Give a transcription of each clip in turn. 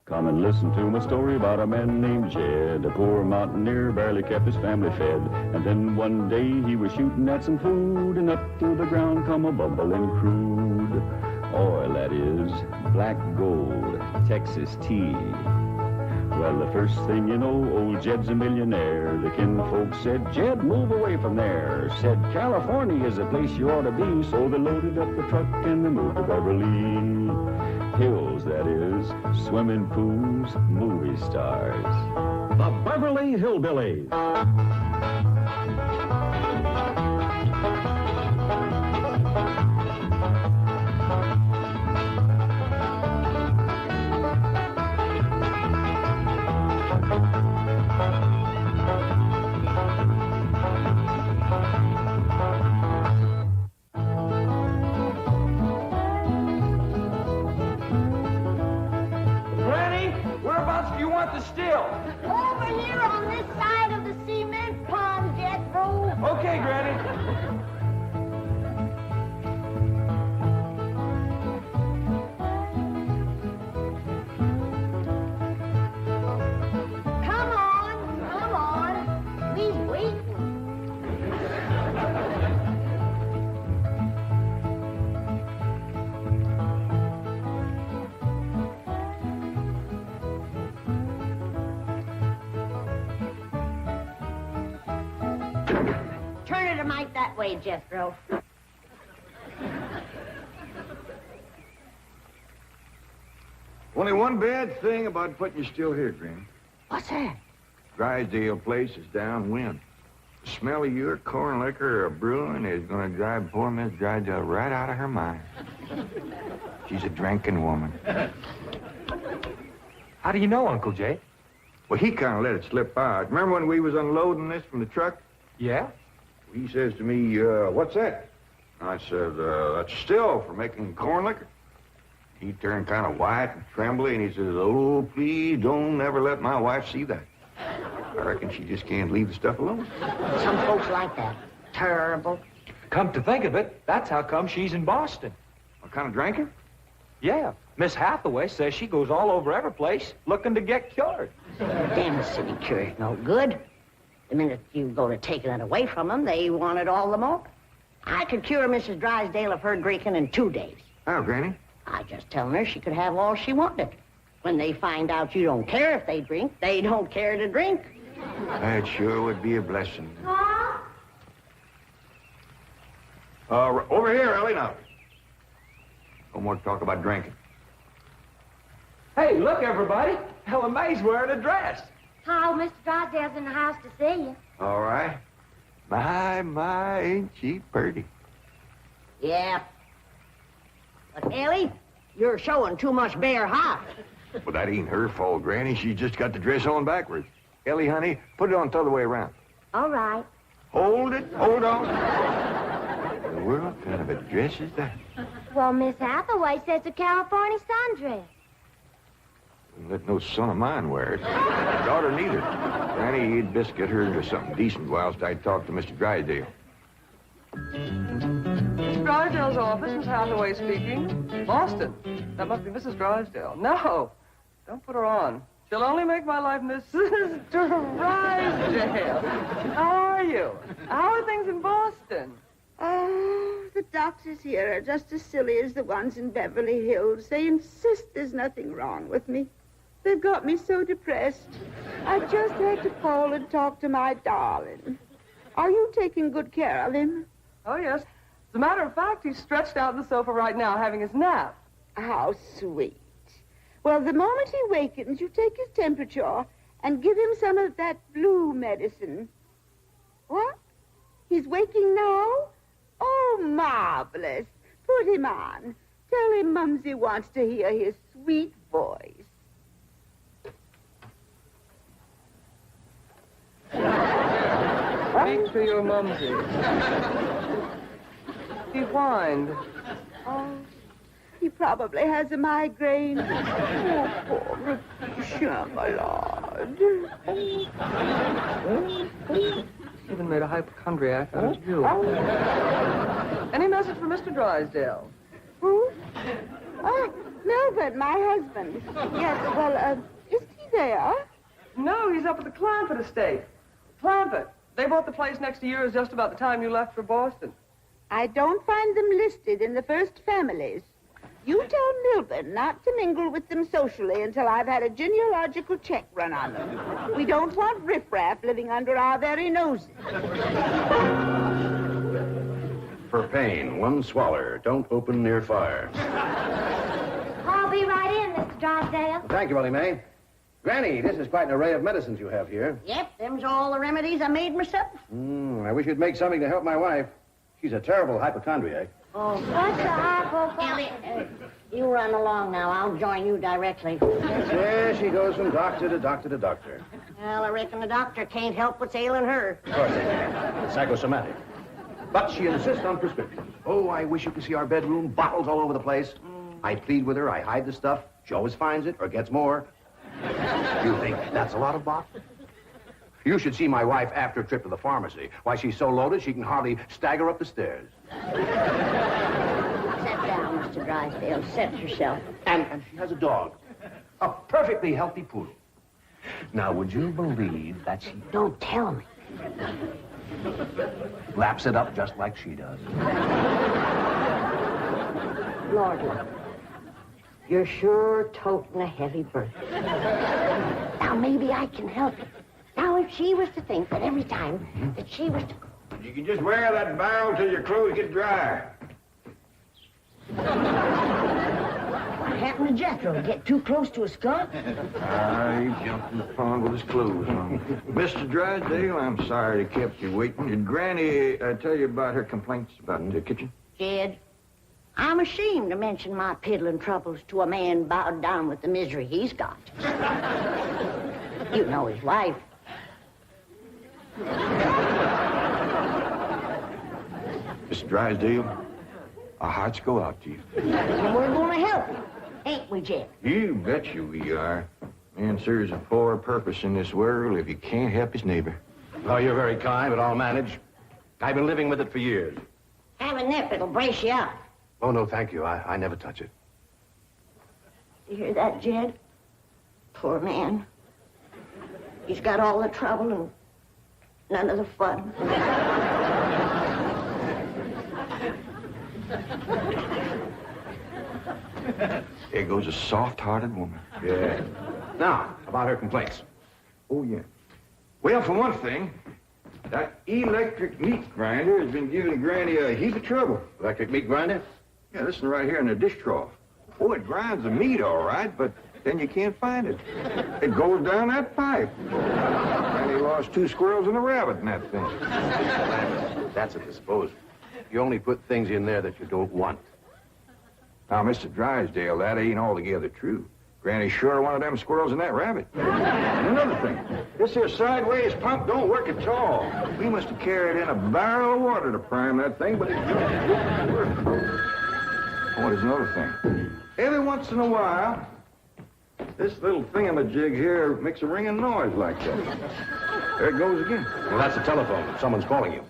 Come and listen to my story about a man named Jed. A poor mountaineer barely kept his family fed. And then one day he was shooting at some food, and up through the ground come a bubbling crude oil, that is, black gold, Texas tea. Well, the first thing you know, old Jed's a millionaire. The kinfolk said, Jed, move away from there. Said, California is the place you ought to be. So they loaded up the truck and they moved to Beverly Hills, that is, swimming pools, movie stars. The Beverly Hillbillies. Over here on this side of the cement pond, Jethro. Okay, Granny. Come on. We's waiting. Turn it a mite that way, Jethro. Only one bad thing about putting you still here, Granny. What's that? Drysdale place is downwind. The smell of your corn liquor brewing is going to drive poor Miss Drysdale right out of her mind. She's a drinking woman. How do you know, Uncle Jay? Well, he kind of let it slip out. Remember when we was unloading this from the truck? Yeah? He says to me, what's that? I said, that's a still for making corn liquor. He turned kind of white and trembly, and he says, oh, please don't ever let my wife see that. I reckon she just can't leave the stuff alone. Some folks like that. Terrible. Come to think of it, that's how come she's in Boston. What kind of drinker? Yeah. Miss Hathaway says she goes all over every place looking to get cured. Damn city cure's no good. The minute you go to taking it away from them, they want it all the more. I could cure Mrs. Drysdale of her drinking in 2 days. Oh, Granny. I just telling her she could have all she wanted. When they find out you don't care if they drink, they don't care to drink. That sure would be a blessing. Huh? Over here, Ellie, now. No more talk about drinking. Hey, look, everybody. Ella Mae's wearing a dress. How, Mr. Drysdale's in the house to see you. All right. My, ain't she pretty? Yeah. But, Ellie, you're showing too much bare heart. Well, that ain't her fault, Granny. She just got the dress on backwards. Ellie, honey, put it on the other way around. All right. Hold it. Hold on. What in the world kind of a dress is that? Well, Miss Hathaway says it's a California sundress. Wouldn't let no son of mine wear it. Daughter neither. Granny, you'd best get her into something decent whilst I talk to Mr. Drysdale. Mr. Drysdale's office, Miss Hathaway speaking. Boston. That must be Mrs. Drysdale. No, don't put her on. She'll only make my life Mrs. Drysdale. How are you? How are things in Boston? Oh, the doctors here are just as silly as the ones in Beverly Hills. They insist there's nothing wrong with me. They've got me so depressed. I just had to call and talk to my darling. Are you taking good care of him? Oh, yes. As a matter of fact, he's stretched out on the sofa right now having his nap. How sweet. Well, the moment he wakens, you take his temperature and give him some of that blue medicine. What? He's waking now? Oh, marvelous. Put him on. Tell him Mumsy wants to hear his sweet voice. Speak to your mumsy. He whined. Oh, he probably has a migraine. Oh, poor Patricia, my lord. Even made a hypochondriac out of you. Any message for Mr. Drysdale? Who? Milburn, my husband. Yes, well, isn't he there? No, he's up at the Clampett estate. Clampett. They bought the place next to yours just about the time you left for Boston. I don't find them listed in the first families. You tell Milburn not to mingle with them socially until I've had a genealogical check run on them. We don't want riffraff living under our very noses. For pain, one swaller. Don't open near fire. I'll be right in, Mr. Drysdale. Thank you, Ellie Mae. Granny, this is quite an array of medicines you have here. Yep, them's all the remedies I made myself. I wish you'd make something to help my wife. She's a terrible hypochondriac. Oh, What's the hypochondriac? Ellie, you run along now. I'll join you directly. There she goes from doctor to doctor to doctor. Well, I reckon the doctor can't help what's ailing her. Of course they can. It's psychosomatic. But she insists on prescriptions. Oh, I wish you could see our bedroom. Bottles all over the place. I plead with her. I hide the stuff. She always finds it or gets more. You think that's a lot of bottles? You should see my wife after a trip to the pharmacy. Why, she's so loaded she can hardly stagger up the stairs. Sit down, Mr. Drysdale. Set yourself. And she has a dog. A perfectly healthy poodle. Now, would you believe that she Don't tell me. laps it up just like she does? Lord, love. You're sure toting a heavy burden. Now, maybe I can help you. Now, if she was to think that every time that she was to... You can just wear that barrel till your clothes get dry. What happened to Jethro? Get too close to a skunk? He jumped in the pond with his clothes on. Mr. Drysdale, I'm sorry they kept you waiting. Did Granny tell you about her complaints about the kitchen? Jed, I'm ashamed to mention my piddling troubles to a man bowed down with the misery he's got. You know his wife. Mr. Drysdale, our hearts go out to you. And we're going to help you, ain't we, Jed? You bet you we are. Man serves a poor purpose in this world if he can't help his neighbor. Oh, you're very kind, but I'll manage. I've been living with it for years. Have a nip, it'll brace you up. Oh, no, thank you. I never touch it. You hear that, Jed? Poor man. He's got all the trouble and none of the fun. There goes a soft-hearted woman. Yeah. Now, about her complaints. Oh, yeah. Well, for one thing, that electric meat grinder has been giving Granny a heap of trouble. Electric meat grinder? Yeah, listen right here in the dish trough. Oh, it grinds the meat all right, but then you can't find it. It goes down that pipe. Granny lost 2 squirrels and a rabbit in that thing. That's a disposal. You only put things in there that you don't want. Now, Mr. Drysdale, that ain't altogether true. Granny sure wanted them squirrels and that rabbit. And another thing, this here sideways pump don't work at all. We must have carried in a barrel of water to prime that thing, but it don't work. Oh, there's another thing. Every once in a while, this little thingamajig here makes a ringing noise like that. There it goes again. Well, that's the telephone. Someone's calling you.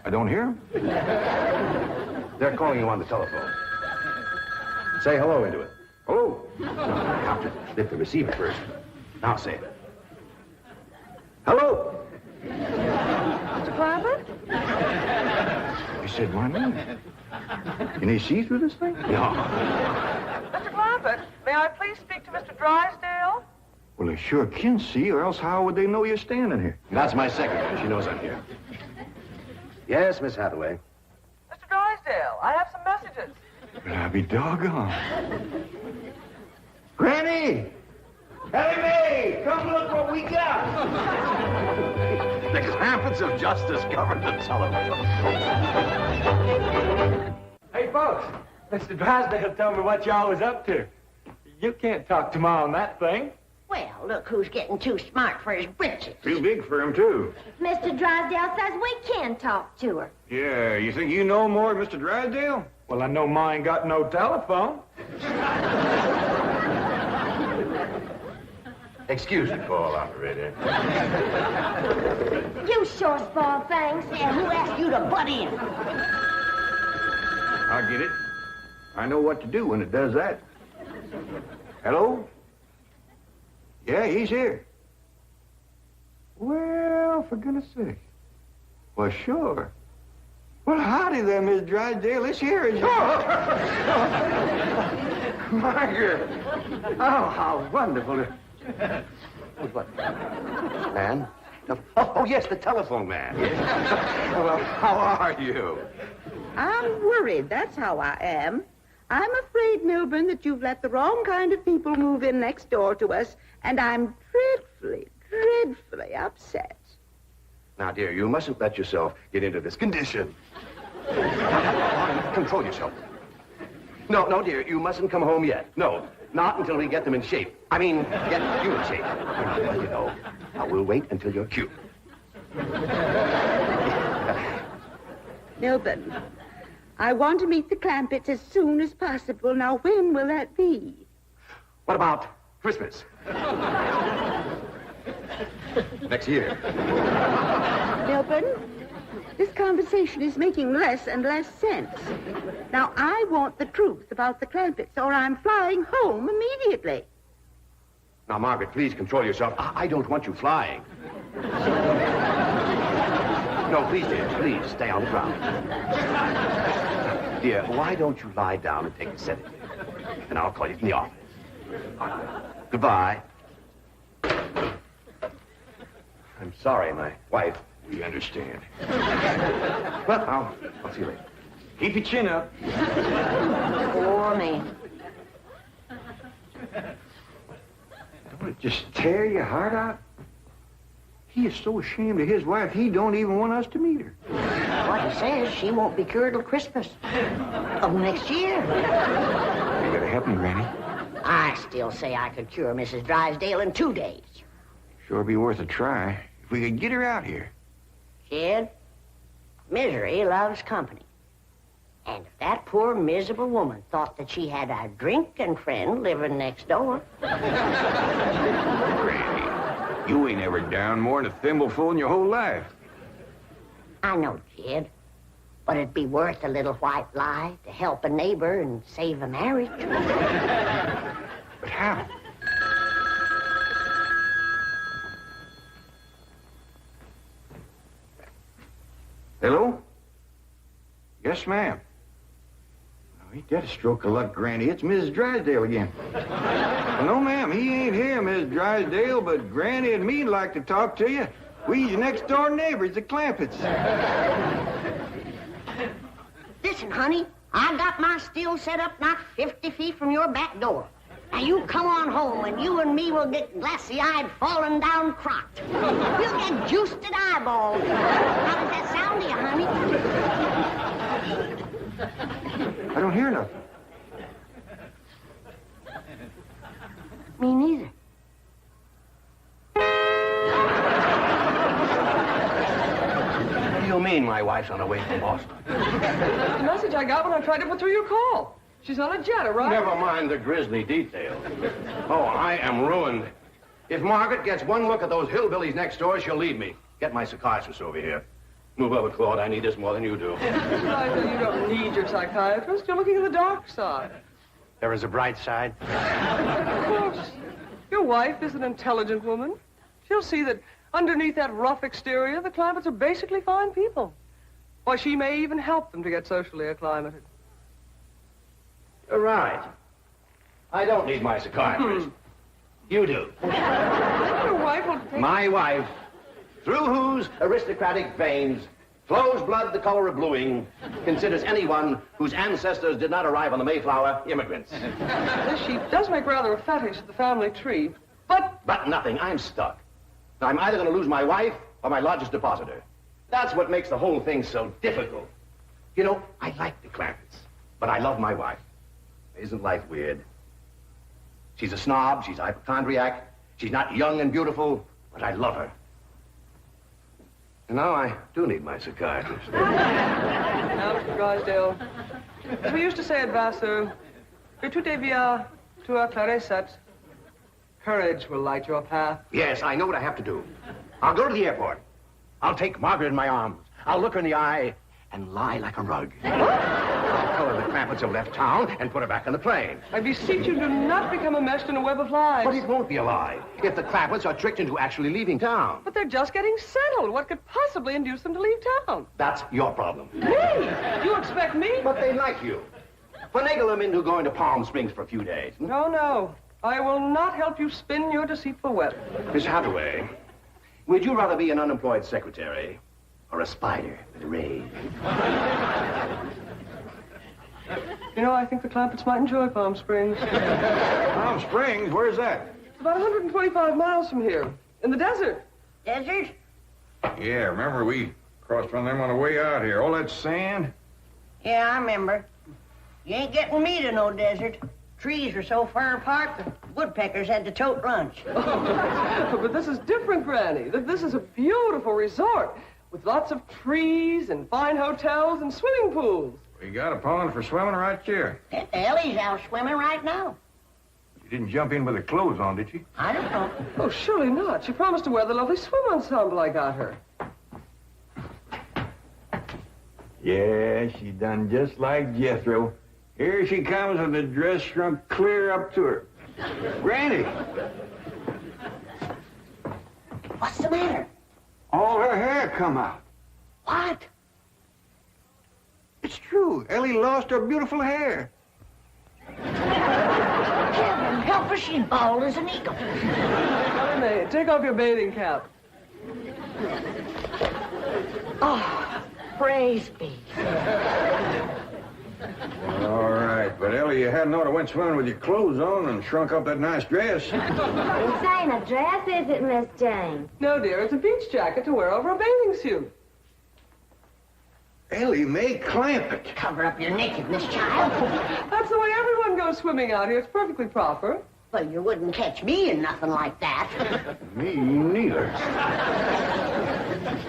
I don't hear him. They're calling you on the telephone. Say hello into it. Hello. You have to lift the receiver first. Now say it. Hello. Mr. Clampett? He said, why not? Can they see through this thing? No. Mr. Clampett, may I please speak to Mr. Drysdale? Well, they sure can see, or else how would they know you're standing here? That's my secretary. She knows I'm here. Yes, Miss Hathaway. Mr. Drysdale, I have some messages. But I'll be doggone. Granny! Ellie Mae! Come look what we got! The Clampetts have just discovered the telephone. Hey, folks, Mr. Drysdale told me what y'all was up to. You can't talk to Ma on that thing. Well, look who's getting too smart for his britches. Too big for him, too. Mr. Drysdale says we can talk to her. Yeah, you think you know more than Mr. Drysdale? Well, I know Ma ain't got no telephone. Excuse the call, operator. You sure spoiled things. And who asked you to butt in? I'll get it. I know what to do when it does that. Hello? Yeah, he's here. Well, for goodness sake. Well, sure. Well, howdy there, Miss Drysdale. This here is your... Margaret. Oh, how wonderful. What? Man? Oh, yes, the telephone man. Well, how are you? I'm worried, that's how I am. I'm afraid, Milburn, that you've let the wrong kind of people move in next door to us, and I'm dreadfully upset. Now, dear, you mustn't let yourself get into this condition. Control yourself. No, dear, you mustn't come home yet. No, not until we get them in shape. I mean, get you in shape. You know, now we'll wait until you're cute. Milburn, I want to meet the Clampetts as soon as possible. Now, when will that be? What about Christmas? Next year. Milburn, this conversation is making less and less sense. Now, I want the truth about the Clampetts, or I'm flying home immediately. Now, Margaret, please control yourself. I don't want you flying. No, please, dear, please, stay on the ground. Dear, why don't you lie down and take a sedative? And I'll call you from the office. Goodbye. I'm sorry, my wife. We understand. Well, I'll see you later. Keep your chin up. Poor me. Don't it just tear your heart out? He is so ashamed of his wife, he don't even want us to meet her. What he says, she won't be cured till Christmas of next year. You gotta help me, Granny. I still say I could cure Mrs. Drysdale in 2 days. Sure be worth a try. If we could get her out here. Kid, misery loves company. And if that poor, miserable woman thought that she had a drinking friend living next door... Granny, you ain't ever down more than a thimbleful in your whole life. I know, kid. But it'd be worth a little white lie to help a neighbor and save a marriage. But how? Hello? Yes, ma'am. Oh, ain't that a stroke of luck, Granny? It's Mrs. Drysdale again. Well, no, ma'am, he ain't here, Mrs. Drysdale, but Granny and me'd like to talk to you. We's your next-door neighbors, the Clampetts. Listen, honey, I got my still set up not 50 feet from your back door. Now, you come on home, and you and me will get glassy-eyed, falling down crocked. We'll get juiced at eyeballs. How does that sound to you, honey? I don't hear nothing. Me neither. What do you mean my wife's on her way from Boston? The message I got when I tried to put through your call. She's on a jet, right? Never mind the grisly details. Oh, I am ruined. If Margaret gets one look at those hillbillies next door, she'll leave me. Get my psychiatrist over here. Move over, Claude. I need this more than you do. I know you don't need your psychiatrist. You're looking at the dark side. There is a bright side. Of course. Your wife is an intelligent woman. She'll see that underneath that rough exterior, the Clampetts are basically fine people. Why, she may even help them to get socially acclimated. You're right. I don't need my psychiatrist. You do. Your wife will take... My wife, through whose aristocratic veins flows blood the color of bluing, considers anyone whose ancestors did not arrive on the Mayflower immigrants. She does make rather a fetish at the family tree, but... But nothing. I'm stuck. I'm either going to lose my wife or my largest depositor. That's what makes the whole thing so difficult. You know, I like the Clampetts, but I love my wife. Isn't life weird? She's a snob, she's a hypochondriac, she's not young and beautiful, but I love her. And now I do need my psychiatrist. Now, Mr. Drysdale, as we used to say at Vassar, que tout devient to a clarisette. Courage will light your path. Yes, I know what I have to do. I'll go to the airport. I'll take Margaret in my arms. I'll look her in the eye and lie like a rug. I'll tell her the Clampetts have left town and put her back on the plane. I beseech you, do not become enmeshed in a web of lies. But it won't be a lie if the Clampetts are tricked into actually leaving town. But they're just getting settled. What could possibly induce them to leave town? That's your problem. Me? You expect me? But they like you. Finagle them into going to Palm Springs for a few days. No, no. I will not help you spin your deceitful web. Miss Hathaway, would you rather be an unemployed secretary or a spider at a rave? You know, I think the Clampetts might enjoy Palm Springs. Palm Springs? Where's that? It's about 125 miles from here. In the desert. Desert? Yeah, remember we crossed from them on the way out here. All that sand? Yeah, I remember. You ain't getting me to no desert. Trees are so far apart, the woodpeckers had to tote lunch. But this is different, Granny. This is a beautiful resort with lots of trees and fine hotels and swimming pools. We got a pond for swimming right here. Ellie's out swimming right now. You didn't jump in with her clothes on, did you? I don't know. Oh, surely not. She promised to wear the lovely swim ensemble I got her. Yeah, she done just like Jethro. Here she comes with the dress shrunk clear up to her. Granny! What's the matter? All her hair come out. What? It's true. Ellie lost her beautiful hair. Heaven help her, she's bald as an eagle. May, take off your bathing cap. Oh, praise be. All right, but Ellie, you hadn't ought to went swimming with your clothes on and shrunk up that nice dress. This ain't a dress, is it, Miss Jane? No, dear, it's a beach jacket to wear over a bathing suit. Ellie Mae Clampett. Cover up your nakedness, child. That's the way everyone goes swimming out here. It's perfectly proper. Well, you wouldn't catch me in nothing like that. Me neither.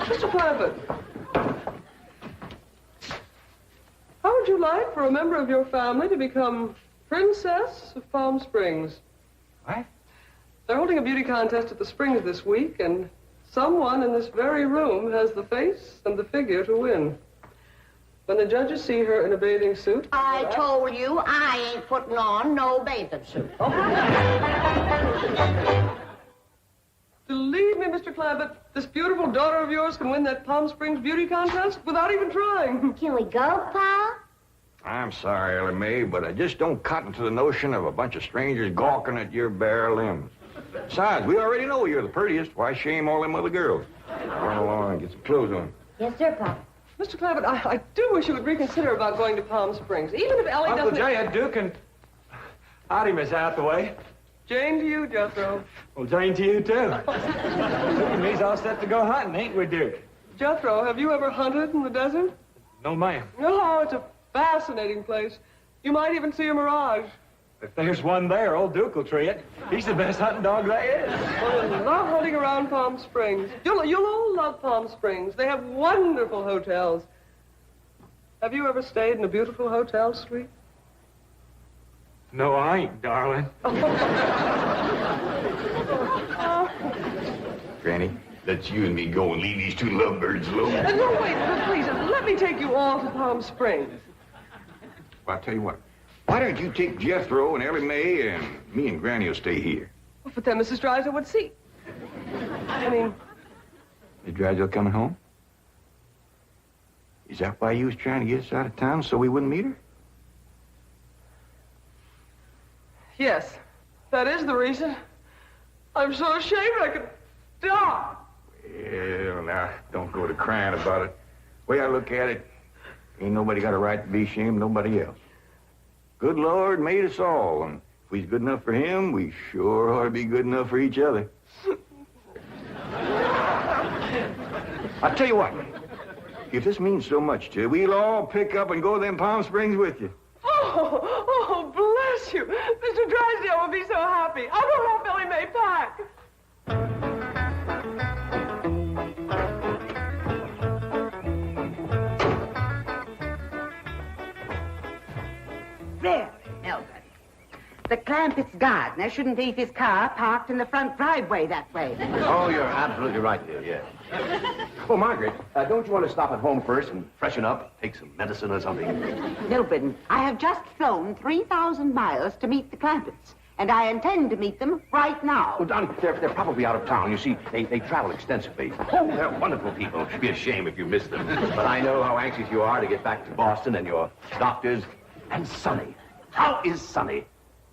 Mr. Clampett, how would you like for a member of your family to become Princess of Palm Springs? What? They're holding a beauty contest at the Springs this week, and someone in this very room has the face and the figure to win. When the judges see her in a bathing suit... I told you I ain't putting on no bathing suit. Believe me, Mr. Clampett, this beautiful daughter of yours can win that Palm Springs beauty contest without even trying. Can we go, Pa? I'm sorry, Ellie Mae, but I just don't cotton to the notion of a bunch of strangers gawking at your bare limbs. Besides, we already know you're the prettiest. Why shame all them other girls? Run along and get some clothes on. Yes, sir, Pa. Mr. Clampett, I do wish you would reconsider about going to Palm Springs, even if Ellie Uncle doesn't... Jay, Duke, and... Howdy, Miss Hathaway. Jane to you, Jethro. Well, Jane to you, too. Duke and me's all set to go hunting, ain't we, Duke? Jethro, have you ever hunted in the desert? No, ma'am. No, it's a fascinating place. You might even see a mirage. If there's one there, old Duke will tree it. He's the best hunting dog there is. Well, I love hunting around Palm Springs. You'll all love Palm Springs. They have wonderful hotels. Have you ever stayed in a beautiful hotel suite? No, I ain't, darling. Granny, let's you and me go and leave these two lovebirds alone. No, wait, please, let me take you all to Palm Springs. Well, I'll tell you what. Why don't you take Jethro and Ellie Mae, and me and Granny will stay here. Well, but then Mrs. Drysdale would see. I mean... Is Drysdale coming home? Is that why you was trying to get us out of town so we wouldn't meet her? Yes, that is the reason. I'm so ashamed I could die. Well, now, don't go to crying about it. The way I look at it, ain't nobody got a right to be ashamed of nobody else. Good Lord made us all, and if we's good enough for him, we sure ought to be good enough for each other. I'll tell you what, if this means so much to you, we'll all pick up and go to them Palm Springs with you. Oh, bless you. Mr. Drysdale will be so happy. I'll go help Ellie Mae pack. Very, Milburn. The Clampetts' gardener shouldn't leave his car parked in the front driveway that way. Oh, you're absolutely right, dear, yes. Oh, Margaret, don't you want to stop at home first and freshen up? Take some medicine or something? Milburn, I have just flown 3,000 miles to meet the Clampetts, and I intend to meet them right now. Well, Don, they're probably out of town. You see, they travel extensively. Oh, they're wonderful people. It'd be a shame if you missed them. But I know how anxious you are to get back to Boston and your doctors. And Sonny. How is Sonny?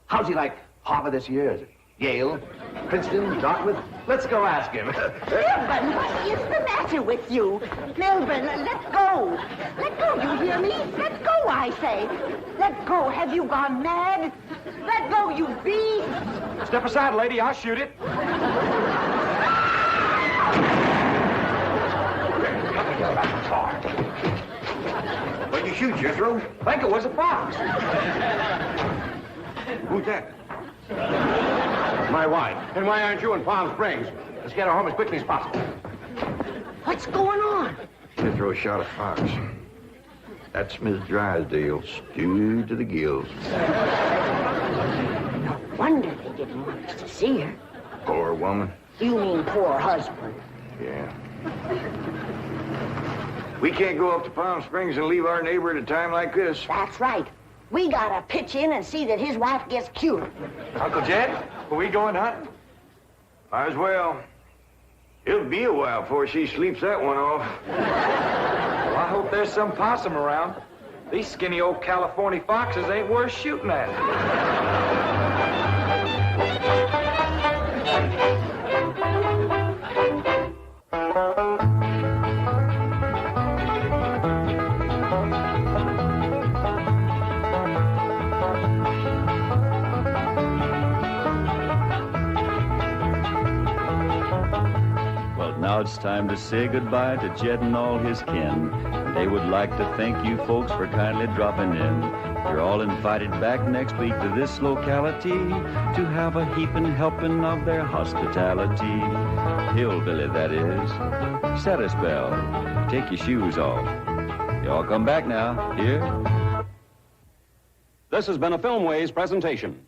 How's he like Harvard this year? Is it Yale, Princeton, Dartmouth? Let's go ask him. Milburn, what is the matter with you? Milburn, let go. Let go, you hear me? Let go, I say. Let go. Have you gone mad? Let go, you beast. Step aside, lady. I'll shoot it. What'd you shoot, Jethro? I think it was a fox. Who's that? My wife. And why aren't you in Palm Springs? Let's get her home as quickly as possible. What's going on? Jethro shot a fox. That's Miss Drysdale, stewed to the gills. No wonder they didn't want us to see her. Poor woman. You mean poor husband. Yeah. We can't go up to Palm Springs and leave our neighbor at a time like this. That's right. We gotta pitch in and see that his wife gets cured. Uncle Jed, are we going hunting? Might as well. It'll be a while before she sleeps that one off. Well, I hope there's some possum around. These skinny old California foxes ain't worth shooting at. Now it's time to say goodbye to Jed and all his kin. They would like to thank you folks for kindly dropping in. You're all invited back next week to this locality to have a heaping helping of their hospitality. Hillbilly, that is. Set a spell. Take your shoes off. Y'all come back now. Here. This has been a Filmways presentation.